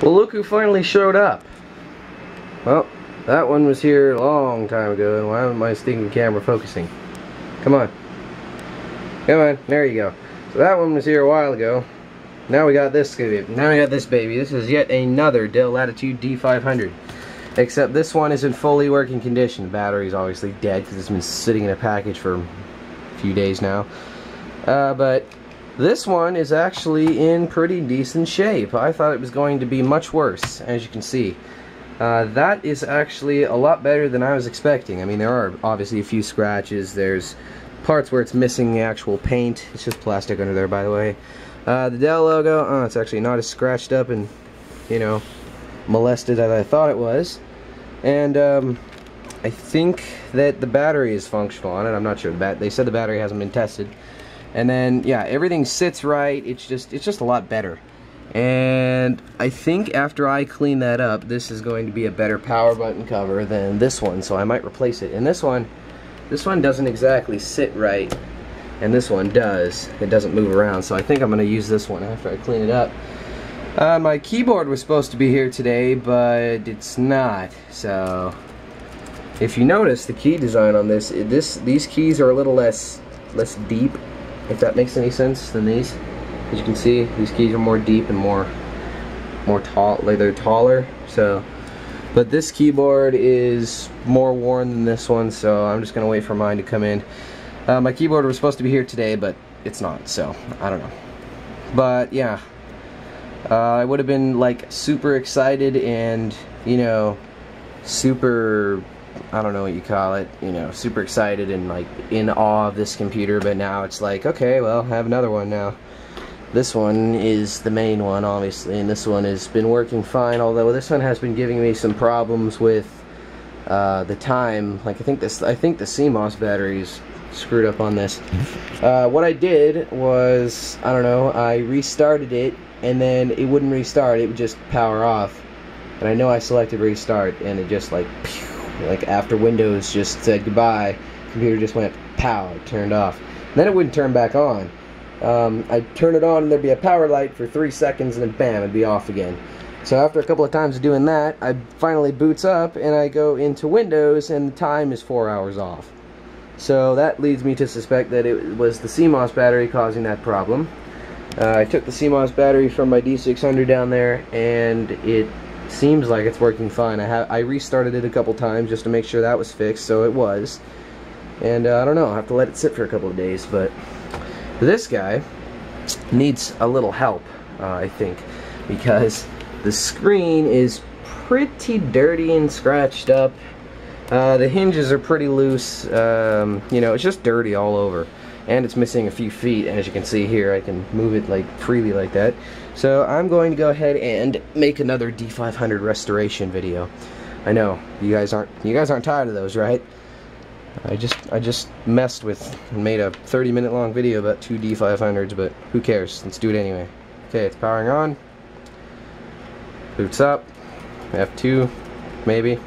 Well, look who finally showed up. Well, that one was here a long time ago, and why isn't my stinking camera focusing? Come on. Come on, there you go. So that one was here a while ago. Now we got this baby. Now we got this baby. This is yet another Dell Latitude D500. Except this one is in fully working condition. The battery's obviously dead because it's been sitting in a package for a few days now. But this one is actually in pretty decent shape. I thought it was going to be much worse, as you can see. That is actually a lot better than I was expecting. I mean, there are obviously a few scratches. There's parts where it's missing the actual paint. It's just plastic under there, by the way. The Dell logo, it's actually not as scratched up and, you know, molested as I thought it was. And I think that the battery is functional on it. I'm not sure. They said the battery hasn't been tested. And then, yeah, everything sits right. It's just a lot better. And I think after I clean that up, this is going to be a better power button cover than this one. So I might replace it. And this one doesn't exactly sit right, and this one does. It doesn't move around. So I think I'm going to use this one after I clean it up. My keyboard was supposed to be here today, but it's not. So if you notice the key design on these keys are a little less deep, if that makes any sense, than these. As you can see, these keys are more deep and more tall, like they're taller. So, but this keyboard is more worn than this one, so I'm just gonna wait for mine to come in. My keyboard was supposed to be here today, but it's not, so I don't know. But yeah, I would have been like super excited and, you know, super, I don't know what you call it, you know, super excited and like in awe of this computer. But now it's like, okay, well, I have another one now. This one is the main one, obviously, and this one has been working fine, although this one has been giving me some problems with the time. Like, I think the CMOS battery's screwed up on this. What I did was, I don't know, I restarted it, and then it wouldn't restart, it would just power off. And I know I selected restart, and it just like, pew, like after Windows just said goodbye, computer just went pow, it turned off. And then it wouldn't turn back on. I'd turn it on and there'd be a power light for 3 seconds and then bam, it'd be off again. So after a couple of times of doing that, I finally boots up and I go into Windows and the time is 4 hours off. So that leads me to suspect that it was the CMOS battery causing that problem. I took the CMOS battery from my D600 down there and it seems like it's working fine. I restarted it a couple times just to make sure that was fixed, so it was. And I don't know, I'll have to let it sit for a couple of days, but this guy needs a little help, I think, because the screen is pretty dirty and scratched up. The hinges are pretty loose. You know, it's just dirty all over, and it's missing a few feet. As you can see here, I can move it like freely like that. So I'm going to go ahead and make another D500 restoration video. I know you guys aren't tired of those, right? I just messed with and made a 30-minute long video about 2 D500s, but who cares? Let's do it anyway. Okay, it's powering on. Boots up. F2, maybe.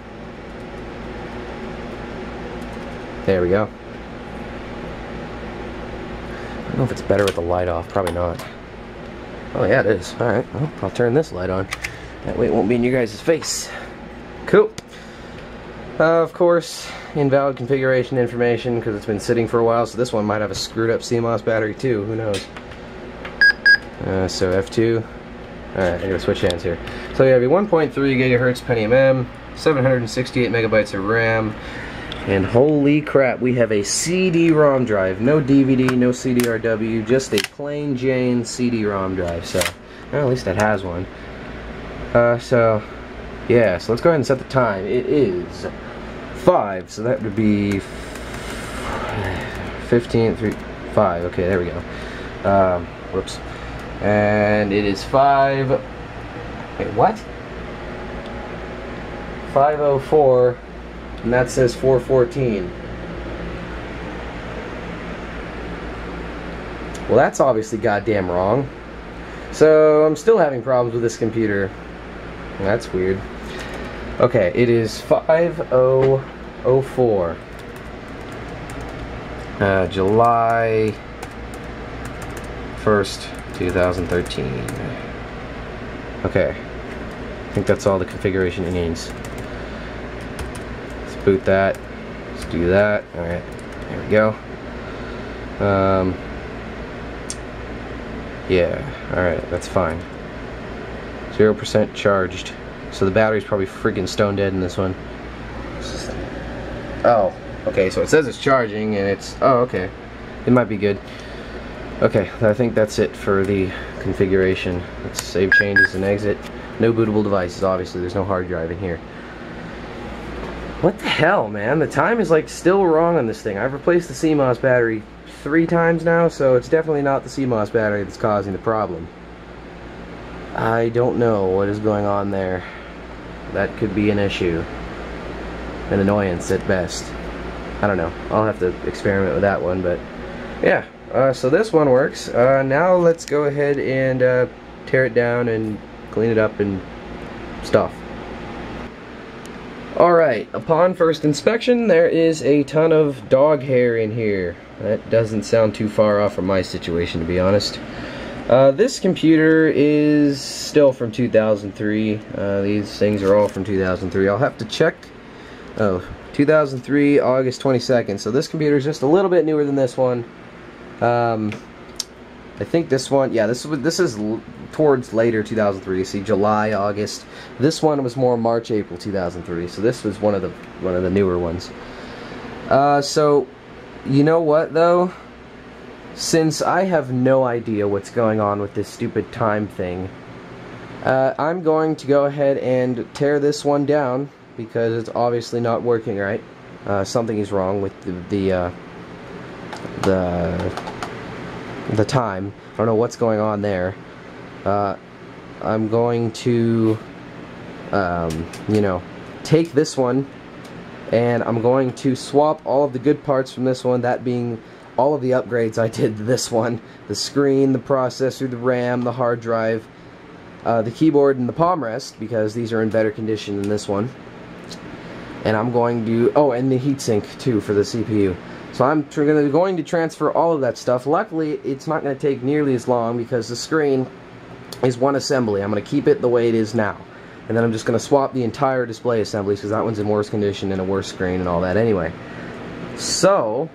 There we go. I don't know if it's better with the light off. Probably not. Oh yeah, it is. Alright, well, I'll turn this light on. That way it won't be in your guys' face. Cool. Of course, invalid configuration information because it's been sitting for a while, so this one might have a screwed up CMOS battery too, who knows. So F2. Alright, I gotta switch hands here. So you have your 1.3 gigahertz Pentium M, 768 megabytes of RAM, and holy crap, we have a CD-ROM drive. No DVD, no CDRW, just a plain Jane CD-ROM drive. So, well, at least it has one. So yeah, so let's go ahead and set the time. It is 5, so that would be 15, 3, 5. Okay, there we go. Whoops. And it is 5. Wait, what? 5:04, and that says 4:14. Well, that's obviously goddamn wrong. So I'm still having problems with this computer. That's weird. Okay, it is 5:04. July 1st, 2013. Okay. I think that's all the configuration it needs. Let's boot that. Let's do that. Alright, there we go. Yeah, alright, that's fine. 0% charged. So the battery's probably freaking stone dead in this one. Oh, okay, so it says it's charging and it's, oh, okay. It might be good. Okay, I think that's it for the configuration. Let's save changes and exit. No bootable devices, obviously. There's no hard drive in here. What the hell, man? The time is like still wrong on this thing. I've replaced the CMOS battery 3 times now, so it's definitely not the CMOS battery that's causing the problem. I don't know what is going on there. That could be an issue. An annoyance at best. I don't know. I'll have to experiment with that one, but yeah. So this one works. Now let's go ahead and tear it down and clean it up and stuff. Alright, upon first inspection, there is a ton of dog hair in here. That doesn't sound too far off from my situation, to be honest. This computer is still from 2003. These things are all from 2003. I'll have to check. Oh, 2003, August 22nd. So this computer is just a little bit newer than this one. I think this one, yeah, this is towards later 2003. See, July, August. This one was more March, April 2003. So this was one of the newer ones. So you know what though? Since I have no idea what's going on with this stupid time thing, I'm going to go ahead and tear this one down because it's obviously not working right. Something is wrong with the time. I don't know what's going on there. I'm going to, you know, take this one and I'm going to swap all of the good parts from this one, that being all of the upgrades I did to this one. The screen, the processor, the RAM, the hard drive, the keyboard, and the palm rest, because these are in better condition than this one. And I'm going to, oh, and the heatsink too for the CPU. So I'm going to transfer all of that stuff. Luckily, it's not going to take nearly as long because the screen is one assembly. I'm going to keep it the way it is now. And then I'm just going to swap the entire display assemblies because that one's in worse condition and a worse screen and all that anyway. So,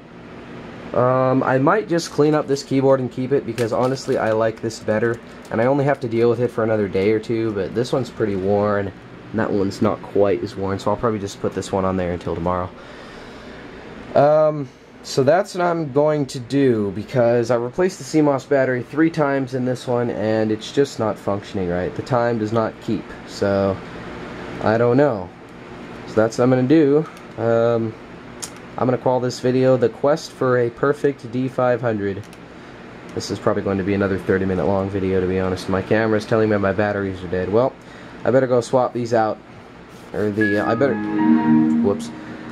I might just clean up this keyboard and keep it because honestly I like this better. And I only have to deal with it for another day or two, but this one's pretty worn. And that one's not quite as worn, so I'll probably just put this one on there until tomorrow. So that's what I'm going to do because I replaced the CMOS battery 3 times in this one and it's just not functioning right. The time does not keep, so I don't know. So that's what I'm going to do. I'm going to call this video The Quest for a Perfect D500. This is probably going to be another 30-minute long video, to be honest. My camera is telling me my batteries are dead. Well, I better go swap these out. Or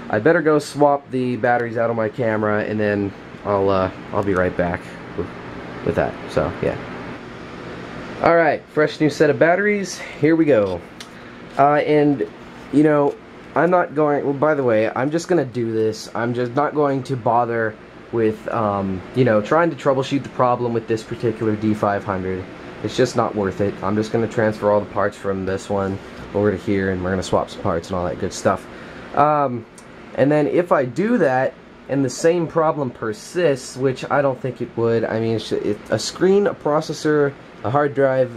I better go swap the batteries out of my camera, and then I'll be right back with that. So yeah. All right, fresh new set of batteries. Here we go. And you know, I'm not going. Well, by the way, I'm just gonna do this. I'm just not going to bother with you know, trying to troubleshoot the problem with this particular D500. It's just not worth it. I'm just gonna transfer all the parts from this one over to here, and we're gonna swap some parts and all that good stuff. And then if I do that and the same problem persists, which I don't think it would, I mean, a screen, a processor, a hard drive,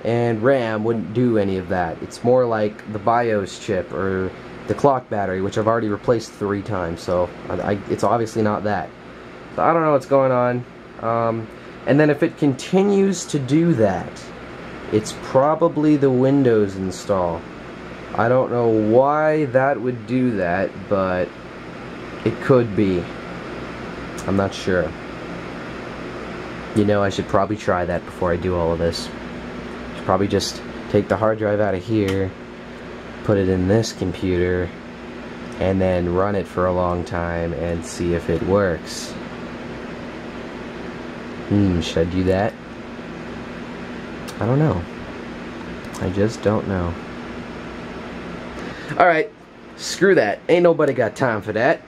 and RAM wouldn't do any of that. It's more like the BIOS chip or the clock battery, which I've already replaced 3 times, so it's obviously not that. So I don't know what's going on. And then if it continues to do that, it's probably the Windows install. I don't know why that would do that, but it could be. I'm not sure. You know, I should probably try that before I do all of this. I should probably just take the hard drive out of here, put it in this computer, and then run it for a long time and see if it works. Should I do that? I don't know. I just don't know. Alright, screw that. Ain't nobody got time for that.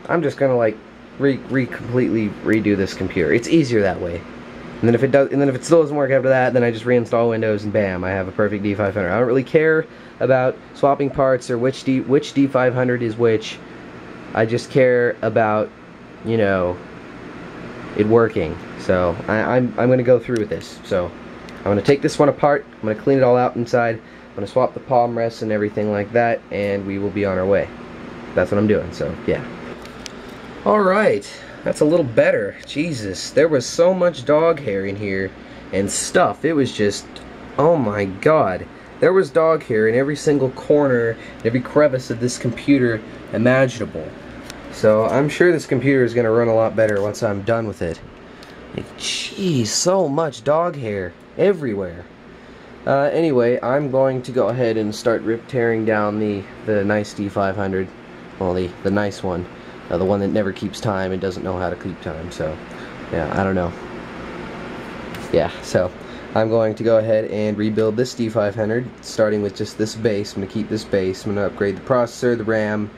I'm just gonna like completely redo this computer. It's easier that way. And then if it still doesn't work after that, then I just reinstall Windows and bam, I have a perfect D500. I don't really care about swapping parts or which D500 is which. I just care about, you know, it working. So I'm gonna go through with this. So I'm gonna take this one apart. I'm gonna clean it all out inside. I'm gonna swap the palm rests and everything like that, and we will be on our way. That's what I'm doing. So yeah. All right. That's a little better. Jesus, there was so much dog hair in here and stuff. It was just, oh my god. There was dog hair in every single corner, every crevice of this computer imaginable. So I'm sure this computer is going to run a lot better once I'm done with it. Like, jeez, so much dog hair everywhere. Anyway, I'm going to go ahead and start tearing down the nice D500. Well, the nice one. The one that never keeps time and doesn't know how to keep time, so yeah, I don't know. Yeah, so I'm going to go ahead and rebuild this D500, starting with just this base. I'm going to keep this base. I'm going to upgrade the processor, the RAM,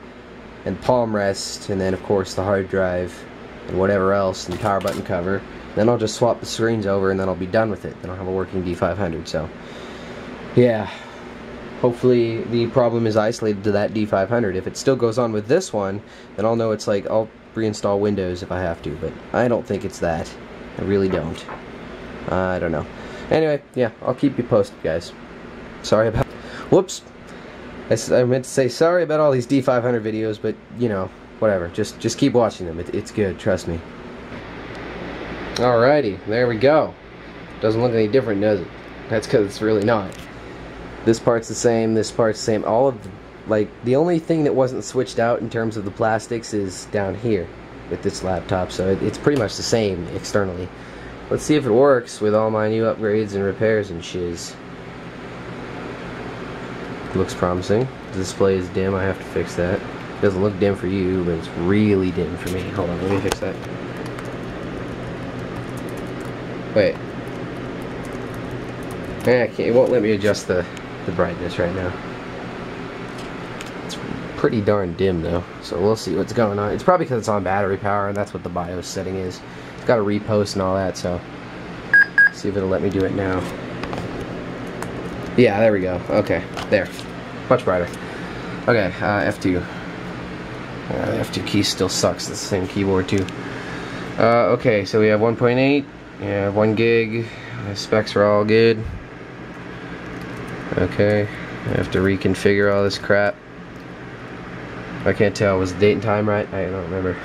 and palm rest, and then of course the hard drive, and whatever else, and the power button cover. Then I'll just swap the screens over, and then I'll be done with it. Then I'll have a working D500, so yeah. Hopefully the problem is isolated to that D500. If it still goes on with this one, then I'll know it's like, I'll reinstall Windows if I have to, but I don't think it's that. I really don't. I don't know. Anyway, yeah, I'll keep you posted, guys. Sorry about... Whoops! I meant to say sorry about all these D500 videos, but, you know, whatever. Just keep watching them. It's good, trust me. Alrighty, there we go. Doesn't look any different, does it? That's because it's really not. This part's the same, this part's the same. All of the, like, the only thing that wasn't switched out in terms of the plastics is down here with this laptop, so it's pretty much the same externally. Let's see if it works with all my new upgrades and repairs and shiz. Looks promising. The display is dim, I have to fix that. It doesn't look dim for you, but it's really dim for me. Hold on, let me fix that. Wait. It won't let me adjust the brightness right now. It's pretty darn dim though, so we'll see what's going on. It's probably because it's on battery power, and that's what the BIOS setting is. It's got a repost and all that, so see if it'll let me do it now. Yeah, there we go. Okay, there. Much brighter. Okay, F2. The F2 key still sucks. It's the same keyboard too. Okay, so we have 1.8. Yeah, 1 gig. The specs are all good. Okay, I have to reconfigure all this crap. I can't tell, was the date and time right? I don't remember.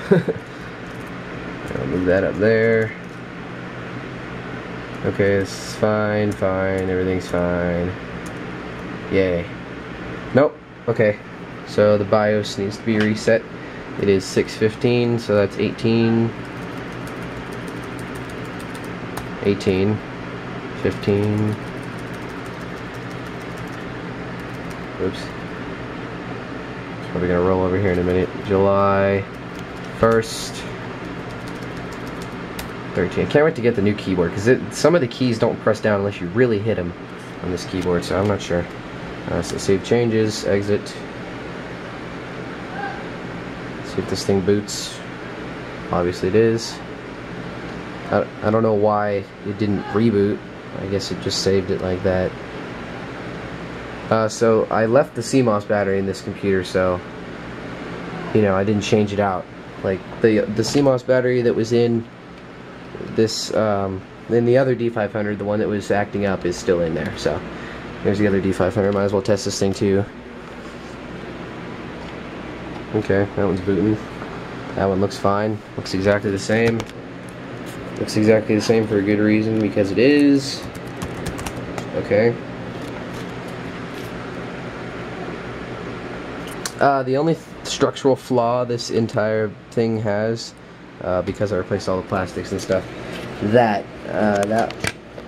I'll move that up there. Okay, this is fine, everything's fine. Yay. Nope, okay. So the BIOS needs to be reset. It is 6:15, so that's 18, 15. Oops. It's probably gonna roll over here in a minute. July 1st. 13. I can't wait to get the new keyboard, because some of the keys don't press down unless you really hit them on this keyboard, so I'm not sure. So save changes, exit. See if this thing boots. Obviously it is. I don't know why it didn't reboot. I guess it just saved it like that. So I left the CMOS battery in this computer, so you know, I didn't change it out. Like the CMOS battery that was in this in the other D500, the one that was acting up, is still in there. So here's the other D500. Might as well test this thing too. Okay, that one's booting. That one looks fine. Looks exactly the same. Looks exactly the same for a good reason, because it is. Okay. The only structural flaw this entire thing has, because I replaced all the plastics and stuff, that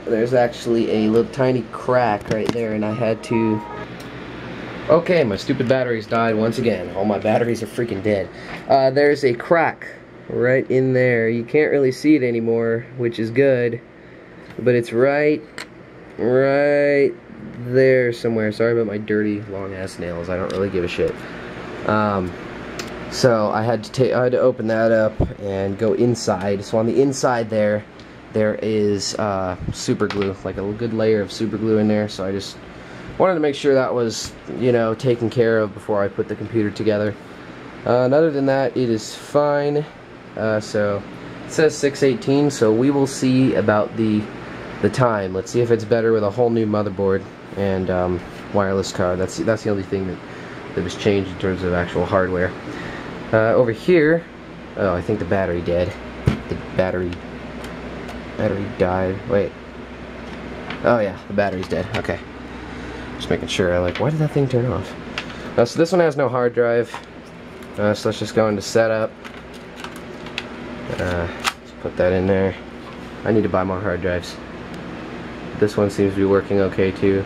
there's actually a little tiny crack right there, and I had to... Okay, my stupid batteries died once again. All my batteries are freaking dead. There's a crack right in there. You can't really see it anymore, which is good, but it's right there somewhere. Sorry about my dirty long ass nails. I don't really give a shit. So I had to open that up and go inside. So on the inside there there is super glue, like a good layer of super glue in there, so I just wanted to make sure that was, you know, taken care of before I put the computer together. And other than that, it is fine. So it says 6:18, so we will see about the time. Let's see if it's better with a whole new motherboard and wireless card. That's the only thing that was changed in terms of actual hardware. Over here, oh, I think the battery dead. The battery died. Wait. Oh yeah, the battery's dead. Okay. Just making sure. Like, why did that thing turn off? So this one has no hard drive. So let's just go into setup. Let's put that in there. I need to buy more hard drives. This one seems to be working okay too.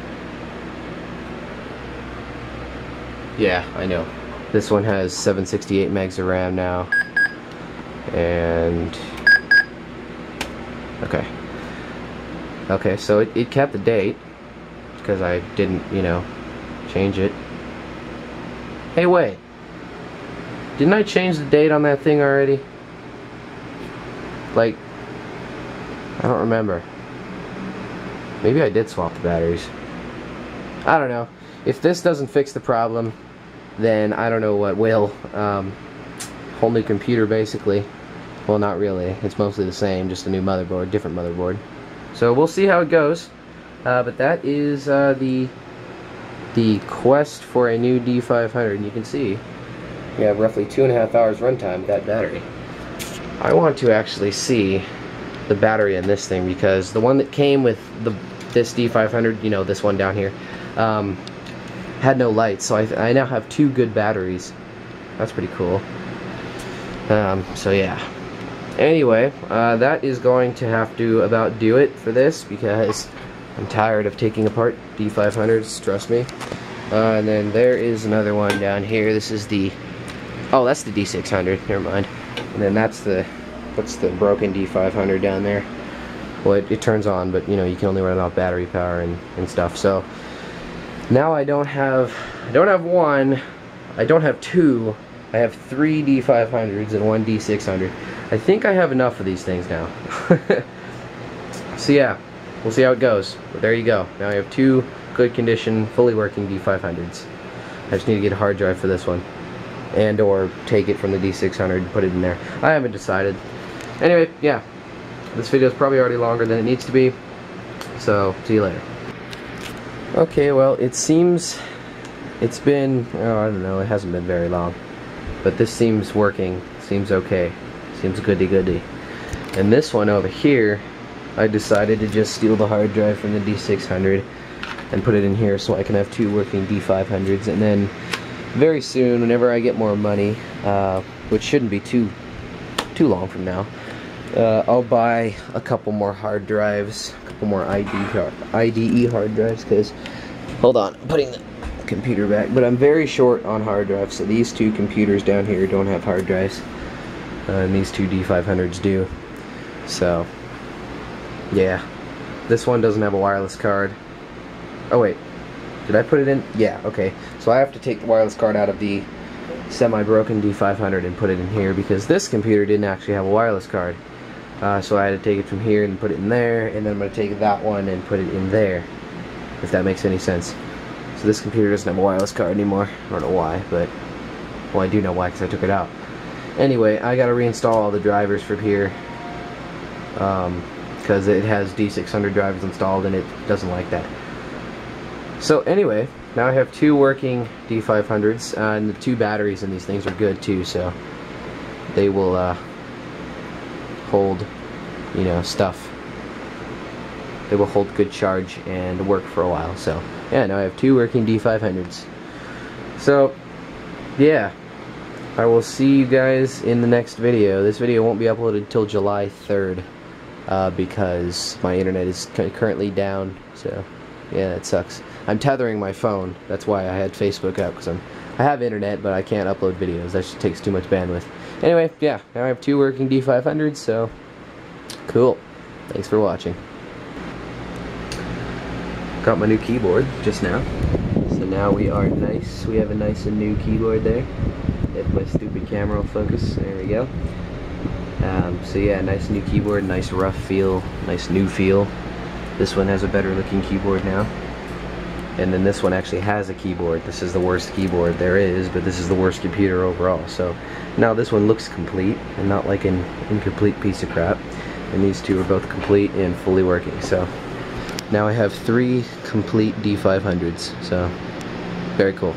Yeah, I know. This one has 768 megs of RAM now. And okay, so it kept the date because I didn't, you know, change it. Hey, wait. Didn't I change the date on that thing already? Like, I don't remember. Maybe I did swap the batteries. I don't know. If this doesn't fix the problem, then I don't know what will. Whole new computer, basically. Well, not really. It's mostly the same, just a new motherboard, different motherboard. So we'll see how it goes. But that is the quest for a new D500. And you can see we have roughly 2.5 hours runtime with that battery. I want to actually see the battery in this thing, because the one that came with this D500, you know, this one down here, had no lights, so I now have 2 good batteries. That's pretty cool. So yeah. Anyway, that is going to have to about do it for this, because I'm tired of taking apart D500s, trust me. And then there is another one down here. This is the, oh, that's the D600, never mind. And then that's the, what's the broken D500 down there? Well, it turns on, but you know, you can only run it off battery power and stuff. So now I don't have one, I don't have 2, I have 3 D500s and 1 D600. I think I have enough of these things now. So yeah, we'll see how it goes. But there you go. Now I have 2 good condition, fully working D500s. I just need to get a hard drive for this one, and or take it from the D600 and put it in there. I haven't decided. Anyway, yeah, this video is probably already longer than it needs to be, so see you later. Okay, well, it seems it's been, oh, I don't know, it hasn't been very long, but this seems working, seems okay, seems goody-goody. And this one over here, I decided to just steal the hard drive from the D600 and put it in here so I can have 2 working D500s, and then very soon, whenever I get more money, which shouldn't be too long from now, I'll buy a couple more hard drives, a couple more IDE hard drives, because, hold on, I'm putting the computer back, but I'm very short on hard drives, so these 2 computers down here don't have hard drives, and these 2 D500s do. So yeah, this one doesn't have a wireless card. Oh wait, did I put it in? Yeah, okay. So I have to take the wireless card out of the semi-broken D500 and put it in here, because this computer didn't actually have a wireless card. So I had to take it from here and put it in there, and then I'm going to take that one and put it in there, if that makes any sense. So this computer doesn't have a wireless card anymore. I don't know why, but, well, I do know why, because I took it out. Anyway, I got to reinstall all the drivers from here, because it has D600 drivers installed and it doesn't like that. So anyway, now I have 2 working D500s, and the 2 batteries in these things are good too, so they will hold, you know, stuff. They will hold good charge and work for a while. So yeah, now I have 2 working D500s. So yeah, I will see you guys in the next video. This video won't be uploaded until July 3rd, because my internet is currently down, so yeah, it sucks. I'm tethering my phone, that's why I had Facebook up, because I have internet, but I can't upload videos. That just takes too much bandwidth. Anyway, yeah, now I have 2 working D500s, so cool. Thanks for watching. Got my new keyboard just now. So now we are nice. We have a nice and new keyboard there. If my stupid camera will focus, there we go. So yeah, nice new keyboard, nice rough feel, nice new feel. This one has a better looking keyboard now. And then this one actually has a keyboard. This is the worst keyboard there is, but this is the worst computer overall. So now this one looks complete and not like an incomplete piece of crap. And these two are both complete and fully working. So now I have 3 complete D500s. So very cool.